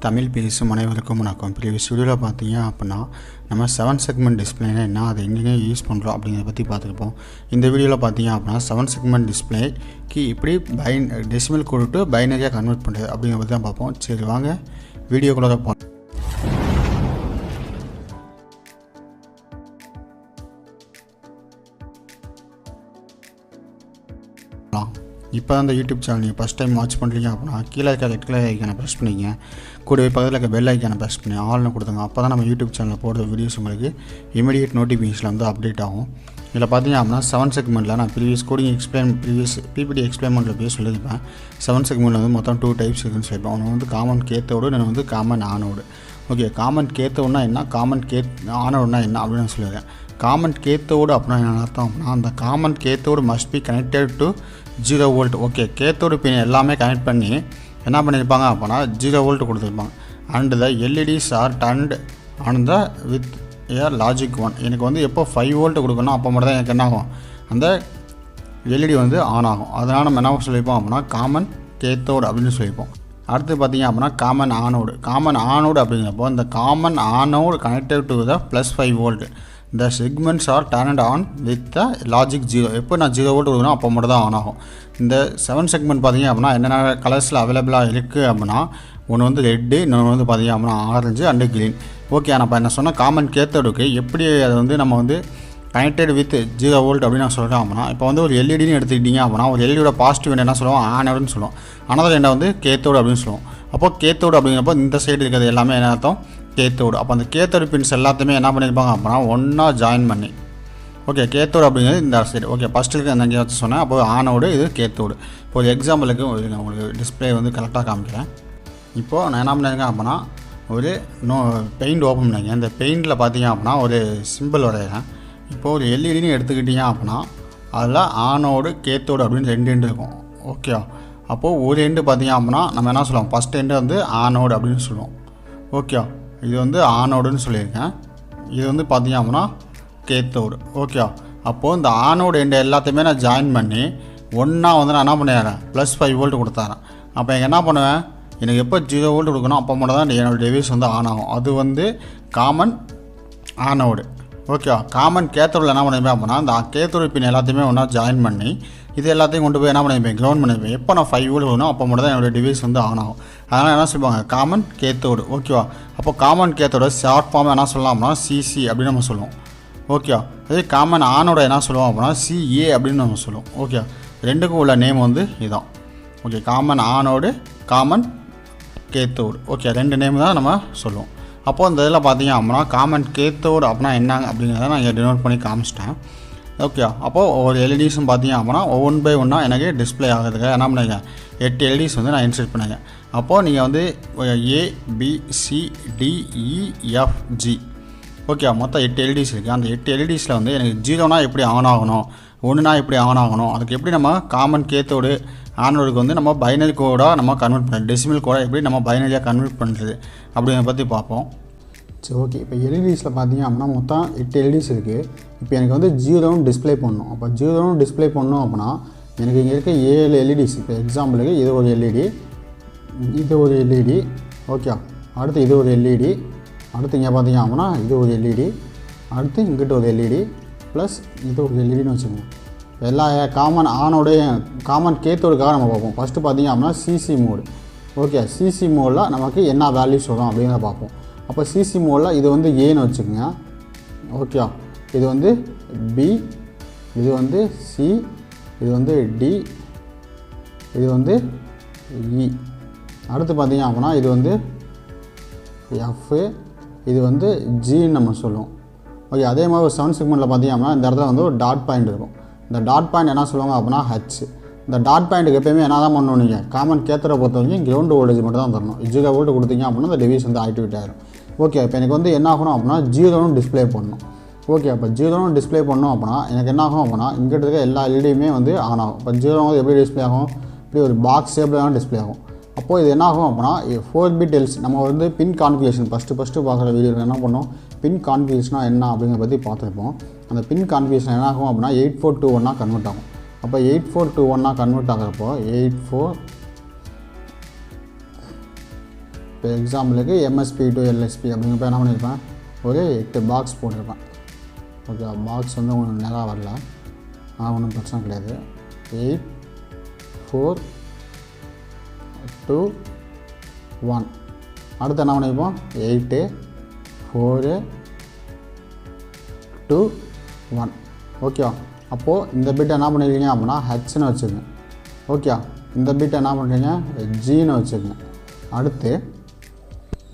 தமிழ் பேசும் அனைவருக்கும் வணக்கம். ப்ரீவியஸ் வீடியோவில் பார்த்தீங்க அப்படின்னா நம்ம 7 செக்மெண்ட் டிஸ்பிளேனா என்ன, அதை எங்கெங்கே யூஸ் பண்ணுறோம் அப்படிங்கிறத பற்றி பார்த்துருப்போம். இந்த வீடியோவில் பார்த்தீங்க அப்படின்னா 7 செக்மெண்ட் டிஸ்பிளேக்கு இப்படி டெசிமல் கோடு டு பைனரியாக கன்வெர்ட் பண்ணுறது அப்படிங்கிற பற்றி தான் பார்ப்போம். சரி வாங்க வீடியோக்குள்ளே பார்ப்போம். இப்போ அந்த யூடியூப் சேனல் நீங்கள் ஃபஸ்ட் டைம் வாட்ச் பண்ணுறீங்க அப்படின்னா கீழே இருக்க ரெட் கலர் ஐக்கானை ப்ரெஸ் பண்ணிங்க, கூடவே பக்கத்தில் இருக்க பெல் ஐக்கானை ப்ரெஸ் பண்ணி ஆல்னு கொடுத்துங்க. அப்போ தான் நம்ம யூடியூப் சேனலில் போடுற வீடியோஸ் உங்களுக்கு இமீடியட் நோட்டிஃபிகேஷனில் வந்து அப்டேட் ஆகும். இதில் பார்த்தீங்க அப்படின்னா 7 செக்மெண்ட்டில் நான் ப்ரீவியஸ் பிபிடி எக்ஸ்பிளைன்மெண்ட்டில் போய் சொல்லியிருப்பேன். 7 செக்மெண்ட்டில் வந்து மொத்தம் 2 டைப்ஸ் இருக்குன்னு சொல்லியிருப்பேன். ஒன்று வந்து காமன் கேத்தோடு, இன்னொன்று வந்து காமன் ஆனோடு. ஓகே, காமன் கேத்தோடுனா என்ன, காமன் ஆனோடுனா என்ன அப்படின்னு நான் சொல்லியிருக்கேன். காமன் கேத்தோடு அப்படின்னா என்ன அர்த்தம் அப்படின்னா, அந்த common cathode must be connected to 0 volt. Okay, cathode pin எல்லாமே கனெக்ட் பண்ணி என்ன பண்ணியிருப்பாங்க அப்படின்னா 0 வோல்ட் கொடுத்துருப்பாங்க. And the LEDs are turned on the with air logic 1. எனக்கு வந்து எப்போ 5 வோல்ட் கொடுக்கணும் அப்போ மட்டும் தான் எனக்கு என்ன ஆகும், அந்த எல்இடி வந்து ஆன் ஆகும். அதனால் நம்ம என்ன சொல்லியிருப்போம் அப்படின்னா காமன் கேத்தோடு அப்படின்னு சொல்லியிருப்போம். அடுத்து பார்த்தீங்க அப்படின்னா காமன் ஆனோடு. காமன் ஆனோடு அப்படிங்கிறப்போ இந்த common anode connected to the +5 volt. The segments are turned on with the logic 0. எப்போ நான் 0 வோல்ட் கொடுக்கணும் அப்போ மட்டும் தான் ஆன் ஆகும். இந்த 7 செக்மெண்ட் பார்த்தீங்க அப்படின்னா என்னென்ன கலர்ஸில் அவைலபிளாக இருக்குது அப்படின்னா, ஒன்று வந்து ரெட்டு, இன்னொன்று வந்து பார்த்தீங்க அப்படின்னா ஆரஞ்சு அண்டு க்ரீன். ஓகே, நான் இப்போ என்ன சொன்னால் காமன் கேத்தோடுக்கு எப்படி அதை வந்து நம்ம வந்து கனெக்டட் வித் 0 வோல்ட் அப்படின்னு நான் சொல்கிறேன் அப்படின்னா, இப்போ வந்து ஒரு எல்இடின்னு எடுத்துக்கிட்டிங்க அப்படின்னா ஒரு எல்இடியோட பாசிட்டிவ் என்ன சொல்லுவோம், ஆனோடுன்னு சொல்லுவோம். ஆனால் என்ன வந்து கேத்தோடு அப்படின்னு சொல்லுவோம். அப்போ கேத்தோடு அப்படிங்கிறப்போ இந்த சைடு இருக்கிறது எல்லாமே என்ன அர்த்தம், கேத்தோடு. அப்போ அந்த கேத்தோடு பின்ஸ் எல்லாத்தையுமே என்ன பண்ணியிருப்பாங்க அப்படின்னா ஒன்றா ஜாயின் பண்ணி. ஓகே, கேத்தோடு அப்படிங்கிறது இந்த சைடு. ஓகே, ஃபஸ்ட்டு இருக்க அந்த வச்சு சொன்னேன். அப்போ ஆனோடு, இது கேத்தோடு. இப்போ ஒரு எக்ஸாம்பிளுக்கு உங்களுக்கு டிஸ்பிளே வந்து கரெக்டாக காமிக்கிறேன். இப்போது நான் என்ன பண்ணியிருக்கேன் அப்படின்னா ஒரு பெயிண்ட் ஓப்பன் பண்ணிங்க. இந்த பெயிண்டில் பார்த்தீங்க அப்படின்னா ஒரு சிம்பிள் வரைகிறேன். இப்போது ஒரு எல்இடின்னு எடுத்துக்கிட்டீங்க அப்படின்னா அதில் ஆனோடு கேத்தோடு அப்படின்னு 2 எண்டு இருக்கும். ஓகே, அப்போது ஒரு எண்டு பார்த்தீங்க அப்படின்னா நம்ம என்ன சொல்லுவோம், ஃபஸ்ட் எண்டு வந்து ஆனோடு அப்படின்னு சொல்லுவோம். ஓகே, இது வந்து ஆனோடுன்னு சொல்லியிருக்கேன். இது வந்து பார்த்தீங்க அப்படின்னா கேத்தோடு. ஓகே, அப்போது இந்த ஆனோடு எண்டு எல்லாத்தையுமே நான் ஜாயின் பண்ணி ஒன்றா வந்து நான் என்ன பண்ணிடுறேன், +5 வோல்ட் கொடுத்தாரேன். அப்போ எனக்கு என்ன பண்ணுவேன், எனக்கு எப்போ 0 வோல்ட் கொடுக்கணும் அப்போ மட்டும் தான் என்னோடய டிவைஸ் வந்து ஆன் ஆகும். அது வந்து காமன் ஆனோடு. ஓகே, காமன் கேத்தோடில் என்ன பண்ணிப்பேன் அப்படின்னா இந்த கேத்தோடு பின் எல்லாத்தையுமே ஒன்றா ஜாயின் பண்ணி இது எல்லாத்தையும் கொண்டு போய் என்ன பண்ணிப்பேன், கிரவுண்ட் பண்ணிப்பேன். எப்போ நான் 5 வோல்ட் வேணும் அப்போ மட்டும் தான் என்னோடய டிவைஸ் வந்து ஆன் ஆகும். அதனால் என்ன சொல்லுவாங்க, காமன் கேத்தோடு. ஓகேவா, அப்போ காமன் கேத்தோட ஷார்ட் ஃபார்ம் என்ன சொல்லலாம் அப்படின்னா சிசி அப்படின்னு நம்ம சொல்லுவோம். ஓகே, அதே காமன் ஆனோட என்ன சொல்லுவோம் அப்படின்னா சிஏ அப்படின்னு நம்ம சொல்லுவோம். ஓகே, ரெண்டுக்கும் உள்ள நேம் வந்து இதுதான். Okay, common anode, common cathode. Okay, 2 name தான் நம்ம சொல்லுவோம். அப்போது இந்த இதில் பார்த்தீங்க அப்படின்னா காமன் கேத்தோடு அப்படின்னா என்னங்க அப்படிங்கிறத நான் இங்கே டினோட் பண்ணி காமிச்சிட்டேன். ஓகே, அப்போது ஒவ்வொரு எல்இடிஸும் பார்த்தீங்க அப்படின்னா ஒவ்வொன் பை ஒன்னாக எனக்கு டிஸ்பிளே ஆகிறதுக்கு என்ன பண்ணுங்க, 8 எல்இடிஸ் வந்து நான் இன்சர்ட் பண்ணுங்க. அப்போது நீங்கள் வந்து ABCDEFG. ஓகே, மொத்தம் 8 எல்இடிஸ் இருக்குது. அந்த 8 எல்இடிஸில் வந்து எனக்கு 0னா எப்படி ஆன் ஆகணும், 1னா எப்படி ஆன் ஆகணும், அதுக்கு எப்படி நம்ம காமன் கேத்தோடு ஆனோடுக்கு வந்து நம்ம பைனரி கோடாக நம்ம கன்வெர்ட் பண்ணுறது, டெசிமல் கோடை எப்படி நம்ம பைனரியாக கன்வெர்ட் பண்ணுறது அப்படிங்கிறத பற்றி பார்ப்போம். சரி, ஓகே, இப்போ எல்இடிஸில் பார்த்தீங்க அப்படின்னா மொத்தம் 8 எல்இடிஸ் இருக்குது. இப்போ எனக்கு வந்து 0ன்னு டிஸ்பிளே பண்ணணும். அப்போ 0ன்னு டிஸ்பிளே பண்ணணும் அப்படின்னா எனக்கு இங்கே இருக்க 7 எல்இடிஸ். இப்போ எக்ஸாம்பிளுக்கு இது ஒரு எல்இடி, இது ஒரு எல்இடி. ஓகே, அடுத்து இது ஒரு எல்இடி, அடுத்து இங்கே பார்த்தீங்க அப்படின்னா இது ஒரு எல்இடி, அடுத்து இங்கிட்ட ஒரு எல்இடி ப்ளஸ் இது ஒரு எல்இடின்னு வச்சுக்கோங்க. எல்லா காமன் ஆனோடைய காமன் கேத்தோடுக்காக நம்ம பார்ப்போம். ஃபஸ்ட்டு பார்த்தீங்க அப்படின்னா சிசி மோடு. ஓகே, சிசி மோடில் நமக்கு என்ன வேல்யூஸ் வரும் அப்படிங்கிறத பார்ப்போம். அப்போ சிசி மோடில் இது வந்து ஏன்னு வச்சுக்கோங்க. ஓகே, இது வந்து பி, இது வந்து சி, இது வந்து டி, இது வந்து இ. அடுத்து பார்த்தீங்க அப்படின்னா இது வந்து எஃப், இது வந்து ஜின்னு நம்ம சொல்லுவோம். ஓகே, அதே மாதிரி ஒரு 7 செக்மெண்ட்டில் பார்த்தீங்க அப்படின்னா இந்த இடத்துல வந்து ஒரு டாட் பாயிண்ட் இருக்கும். இந்த டாட் பாயிண்ட் என்ன சொல்லுவாங்க அப்படின்னா ஹச். இந்த டாட் பாயிண்ட்டுக்கு எப்போயுமே என்ன தான் பண்ணணும், நீங்கள் காமன் கேத்தரை பொறுத்த வரைக்கும் கிரவுண்ட் வோல்டேஜ் மட்டும் தான் தரணும். 0 வோல்ட் கொடுத்தீங்க அப்படின்னா அந்த டிவைஸ் வந்து ஆக்டிவேட் ஆகிடும். ஓகே, இப்போ எனக்கு வந்து என்ன ஆகணும் அப்படின்னா 0ன்னு டிஸ்பிளே பண்ணணும். ஓகே, அப்போ 0ன்னு டிஸ்பிளே பண்ணோம் அப்படின்னா எனக்கு என்ன ஆகும் அப்படின்னா இங்கிட்ட இருக்க எல்லா எல்இடியுமே வந்து ஆன் ஆகும். இப்போ 0 வந்து எப்படி டிஸ்பிளே ஆகும், இப்படி ஒரு பாக்ஸ் ஷேப்பில் தான் டிஸ்பிளே ஆகும். அப்போது இது என்ன ஆகும் அப்படின்னா 4 பிட் எல்சி. நம்ம வந்து பின் கான்ஃபிகரேஷன் ஃபஸ்ட்டு பார்க்குற வீடியோவில் என்ன பண்ணோம், பின் கான்ஃபிகரேஷனாக என்ன அப்படிங்கிறத பற்றி பார்த்துருப்போம். அந்த பின் கான்ஃபிகரேஷன் என்ன ஆகும் அப்படின்னா 8421 கன்வெர்ட் ஆகும். அப்போ 8421 கன்வெர்ட் ஆகிறப்போ இப்போ எக்ஸாம்பிளுக்கு MSP to LSP அப்படிங்கிறப்ப என்ன பண்ணியிருப்பேன், ஒரு 8 பாக்ஸ் போட்டிருப்பேன். ஓகே, பாக்ஸ் வந்து உங்களுக்கு நேராக வரல, ஒன்றும் பிரச்சனை கிடையாது. 8 4 2 1. அடுத்து என்ன பண்ணிப்போம், 8 4 2 1. ஓகே, அப்போது இந்த பிட்டை என்ன பண்ணிருக்கீங்க அப்படின்னா ஹெச்னு வச்சுக்கோங்க. ஓகே, இந்த பிட்டை என்ன பண்ணுறீங்க ஜின்னு வச்சுக்கோங்க. அடுத்து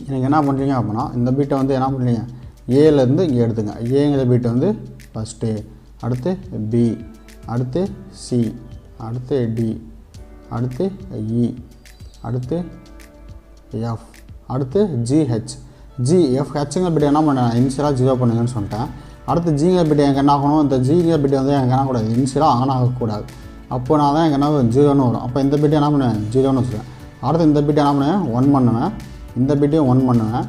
நீங்கள் என்ன பண்ணுறீங்க அப்படின்னா இந்த பிட்டை வந்து என்ன பண்ணுறீங்க ஏலேருந்து இங்கே எடுத்துங்க. ஏங்கிற பிட்டை வந்து ஃபஸ்ட்டு, அடுத்து பி, அடுத்து சி, அடுத்து டி, அடுத்து இ, அடுத்து எஃப், அடுத்து ஜிஹெச். ஹெச்சுங்கிற பிட்டை என்ன பண்ணேன் இனிஷியலாக 0 பண்ணுங்கன்னு சொல்லிட்டேன். அடுத்து ஜிங்கிற பிட்டை எனக்கு என்ன ஆகணும், இந்த ஜிங்கிற பிட்டை வந்து எனக்கு என்ன கூடாது இனிஷியலாக ஆன் ஆகக்கூடாது. அப்போ நான் தான் எனக்கு என்ன 0ன்னு வரும். அப்போ இந்த பிட்டை என்ன பண்ணுவேன் 0ன்னு வச்சுருவேன். அடுத்து இந்த பிட்டை என்ன பண்ணுவேன் 1 பண்ணுவேன், இந்த பிட்டையும் 1 பண்ணுவேன்,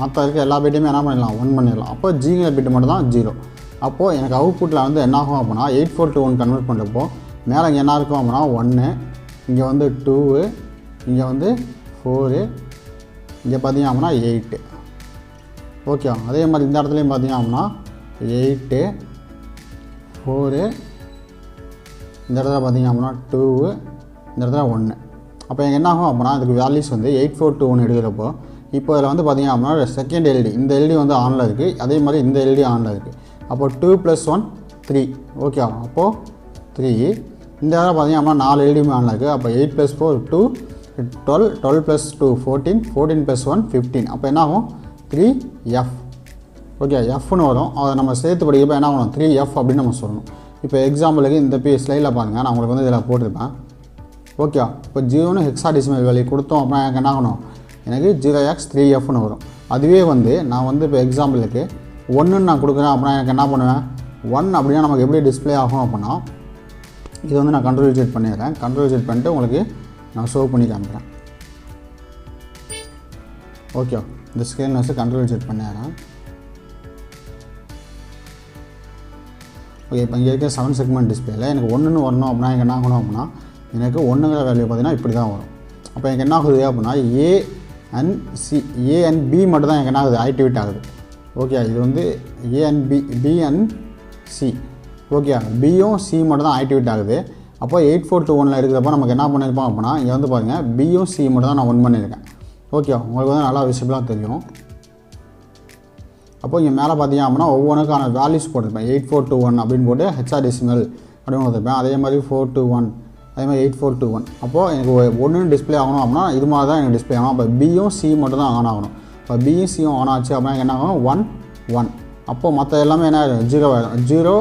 மற்ற இருக்க எல்லா பிட்டையுமே என்ன பண்ணிடலாம் 1 பண்ணிடலாம். அப்போ ஜிங்கிற பிட்டு மட்டும் தான் 0. அப்போது எனக்கு அவுட்புட்டில் வந்து என்ன ஆகும் அப்படின்னா 84 to 1 கன்வெர்ட் பண்ணுறப்போ மேலே இங்கே என்ன இருக்கும் அப்படின்னா 1, இங்கே வந்து 2, இங்கே வந்து 4, இங்கே பார்த்தீங்க அப்படின்னா 8. ஓகே, அதே மாதிரி இந்த இடத்துலையும் பார்த்தீங்க அப்படின்னா 8 4, இந்த இடத்துல பார்த்தீங்க அப்படின்னா 2, இந்த இடத்துல 1. அப்போ எனக்கு என்ன ஆகும் அப்படின்னா இதுக்கு வேல்யூஸ் வந்து 84 to 1 எடுக்கிறப்போ இப்போ இதில் வந்து பார்த்தீங்க அப்படின்னா செகண்ட் எல்இடி, இந்த எல்இடி வந்து ஆனில் இருக்குது, அதே மாதிரி இந்த எல்இடி ஆனில் இருக்குது. அப்போது 2 + 1 3. ஓகே, அப்போது 3. இந்த இடத்துல பார்த்தீங்க அப்படின்னா 4 எல்இடியுமே ஆனில் இருக்குது. அப்போ 8 + 4 2 12, 12 + 2 14, 14 + 1 15. அப்போ என்ன ஆகும் 3F. ஓகே, எஃப்னு வரும். அதை நம்ம சேர்த்து படிக்கிறப்ப என்ன ஆகணும் 3F அப்படின்னு நம்ம சொல்லணும். இப்போ எக்ஸாம்பிளுக்கு இந்த ஸ்லைடில் பாருங்கள், நான் உங்களுக்கு வந்து இதில் போட்டிருப்பேன். ஓகே, இப்போ 0ன்னு ஹெக்ஸாடெசிமல் வேல்யூ கொடுத்தோம் அப்படின்னா எனக்கு என்ன ஆகணும், எனக்கு 0x3Fன்னு வரும். அதுவே வந்து நான் வந்து இப்போ எக்ஸாம்பிளுக்கு 1ன்னு நான் கொடுக்குறேன் அப்படின்னா எனக்கு என்ன பண்ணுவேன் 1 அப்படின்னா நமக்கு எப்படி டிஸ்பிளே ஆகும் அப்படின்னா இது வந்து நான் கண்ட்ரோல் செட் பண்ணிடுறேன். கண்ட்ரோல் செட் பண்ணிட்டு உங்களுக்கு நான் ஷோ பண்ணி காமிக்கிறேன். ஓகே, இந்த ஸ்க்ரீன் வச்சு கண்ட்ரோல் செட் பண்ணிடுறேன். ஓகே, இப்போ இங்கே இருக்க 7 செக்மெண்ட் டிஸ்பிளேயில் எனக்கு 1ன்னு வரணும் அப்படின்னா எனக்கு என்ன ஆகணும் அப்படின்னா எனக்கு 1ங்கிற வேல்யூ பார்த்தீங்கன்னா இப்படி தான் வரும். அப்போ எனக்கு என்ன ஆகுது அப்படின்னா ஏ அண்ட் பி மட்டும் தான் எனக்கு என்ன ஆகுது ஆக்டிவேட் ஆகுது. ஓகே, இது வந்து A and B and C. Okay, பியும் சி மட்டும் தான் ஆக்டிவேட் ஆகுது. அப்போ 84 to 1 இருக்கிறப்போ நமக்கு என்ன பண்ணியிருப்போம் அப்படின்னா இங்கே வந்து பாருங்கள் பியும் சி மட்டும் தான் நான் 1 பண்ணியிருக்கேன். ஓகே, உங்களுக்கு வந்து நல்லா விசிபிளாக தெரியும். அப்போ இங்கே மேலே பார்த்தீங்க அப்படின்னா ஒவ்வொன்றுக்கான வேல்யூஸ் போட்டிருப்பேன். 84 to 1 அப்படின்னு போட்டு ஹெச்ஆர்டெசிமல் அப்படின்னு கொடுத்துருப்பேன். அதே மாதிரி 4 to 1, அதே மாதிரி 84 to 1. அப்போது எனக்கு 1 டிஸ்பிளே ஆகணும் அப்படின்னா இது மாதிரி தான் எனக்கு டிஸ்பிளே ஆகணும். அப்போ பியும் சி மட்டும் தான் ஆன் ஆகணும். இப்போ பியும் சியும் ஆன் ஆச்சு அப்படின்னா என்ன ஆகும் 1 1. அப்போது மற்ற எல்லாமே என்ன 0 ஆகிடும். 0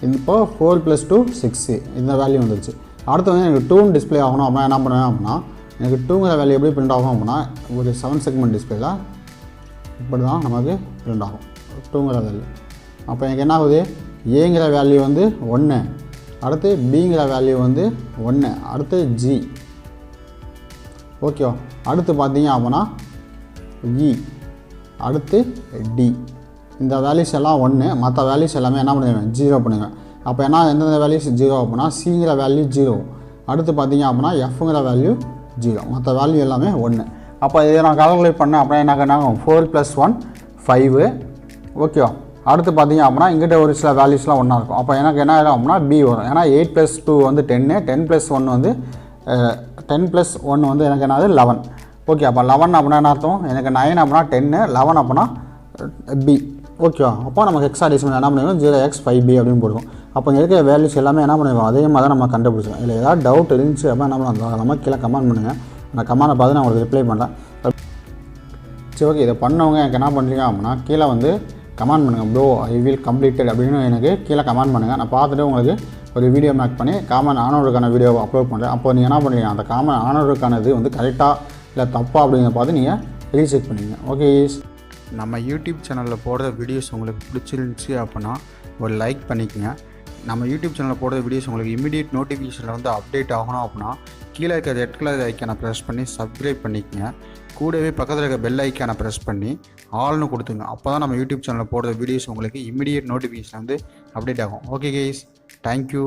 இப்போ 4 + 2 6 இந்த வேல்யூ வந்துருச்சு. அடுத்து வந்து எனக்கு 2 டிஸ்பிளே ஆகணும் அப்படின்னா என்ன பண்ணுவேன் அப்படின்னா எனக்கு 2ங்கிற வேல்யூ எப்படி பிரிண்ட் ஆகும் அப்படின்னா ஒரு 7 செக்மெண்ட் டிஸ்பிளேயில் இப்படி தான் நமக்கு பிரிண்ட் ஆகும் 2ங்கிற வேல்யூ. அப்போ எனக்கு என்ன ஆகுது ஏங்கிற வேல்யூ வந்து 1, அடுத்து பிங்கிற வேல்யூ வந்து 1, அடுத்து ஜி. ஓகே, அடுத்து பார்த்தீங்க அப்படின்னா இ, அடுத்து டி. இந்த வேல்யூஸ் எல்லாம் 1, மற்ற வேல்யூஸ் எல்லாமே என்ன பண்ணுவேன் 0 பண்ணுவேன். அப்போ என்ன எந்தெந்த வேல்யூஸ் 0 அப்படின்னா சிங்கிற வேல்யூ 0, அடுத்து பார்த்தீங்க அப்படின்னா எஃப்ங்கிற வேல்யூ 0, மற்ற வேல்யூ எல்லாமே 1. அப்போ இதை நான் கால்குலேட் பண்ணேன் அப்படின்னா என்ன ஆகும் 4 + 1 5. ஓகே, அடுத்து பார்த்தீங்க அப்படின்னா இங்கிட்ட ஒரு சில வேல்யூஸ்லாம் ஒன்றா இருக்கும். அப்போ எனக்கு என்ன ஆகிடும் அப்படின்னா பி வரும். ஏன்னா 8 + 2 வந்து 10, 10 + 1 வந்து 10 + 1 வந்து எனக்கு என்னது 11. ஓகே, அப்போ 11 அப்படின்னா என்ன அர்த்தம் எனக்கு 9 அப்படின்னா 10, 11 அப்படின்னா பி. ஓகே, அப்போ நமக்கு ஹெக்ஸாடெசிமல் என்ன பண்ணிடுவோம் 0x5b அப்படின்னு போடுவோம். அப்போ இங்கே இருக்கிற வேல்யூஸ் எல்லாமே என்ன பண்ணிடுவோம் அதே மாதிரி தான் நம்ம கண்டுபிடிச்சோம். இல்லை ஏதாவது டவுட் இருந்துச்சு அப்படின்னா என்ன பண்ணலாம் நம்ம கீழே கமெண்ட் பண்ணுங்கள். அந்த கமெண்டை பார்த்து நான் உங்களுக்கு ரிப்ளை பண்ணுறேன். சரி, ஓகே, இதை பண்ணவங்க எனக்கு என்ன பண்ணுறீங்க அப்படின்னா கீழே வந்து கமெண்ட் பண்ணுங்கள். ப்ரோ ஐ வில் கம்ப்ளீட்டட் அப்படின்னு எனக்கு கீழே கமெண்ட் பண்ணுங்கள். நான் பார்த்துட்டு உங்களுக்கு ஒரு வீடியோ மேக் பண்ணி காமன் ஆனவருக்கான வீடியோவை அப்லோட் பண்ணுறேன். அப்போ நீங்கள் என்ன பண்ணுறீங்க அந்த காமன் ஆனவருக்கான இது வந்து கரெக்டாக இல்லை தப்பா அப்படிங்கிறத பார்த்து நீங்கள் ரீசெக் பண்ணிங்க. ஓகே, நம்ம யூடியூப் சேனலில் போடுற வீடியோஸ் உங்களுக்கு பிடிச்சிருந்துச்சி அப்படின்னா ஒரு லைக் பண்ணிக்கோங்க. நம்ம யூடியூப் சேனலில் போடுற வீடியோஸ் உங்களுக்கு இமீடியட் நோட்டிஃபிகேஷனில் வந்து அப்டேட் ஆகணும் அப்படின்னா கீழே இருக்க ரெட் கலர் ஐக்கானை ப்ரெஸ் பண்ணி சப்ஸ்கிரைப் பண்ணிக்கோங்க. கூடவே பக்கத்தில் இருக்க பெல் ஐக்கானை ப்ரெஸ் பண்ணி ஆல்னு கொடுத்துங்க. அப்போ தான் நம்ம யூடியூப் சேனலில் போடுற வீடியோஸ் உங்களுக்கு இமீடியட் நோட்டிஃபிகேஷன் வந்து அப்டேட் ஆகும். Okay guys, thank you.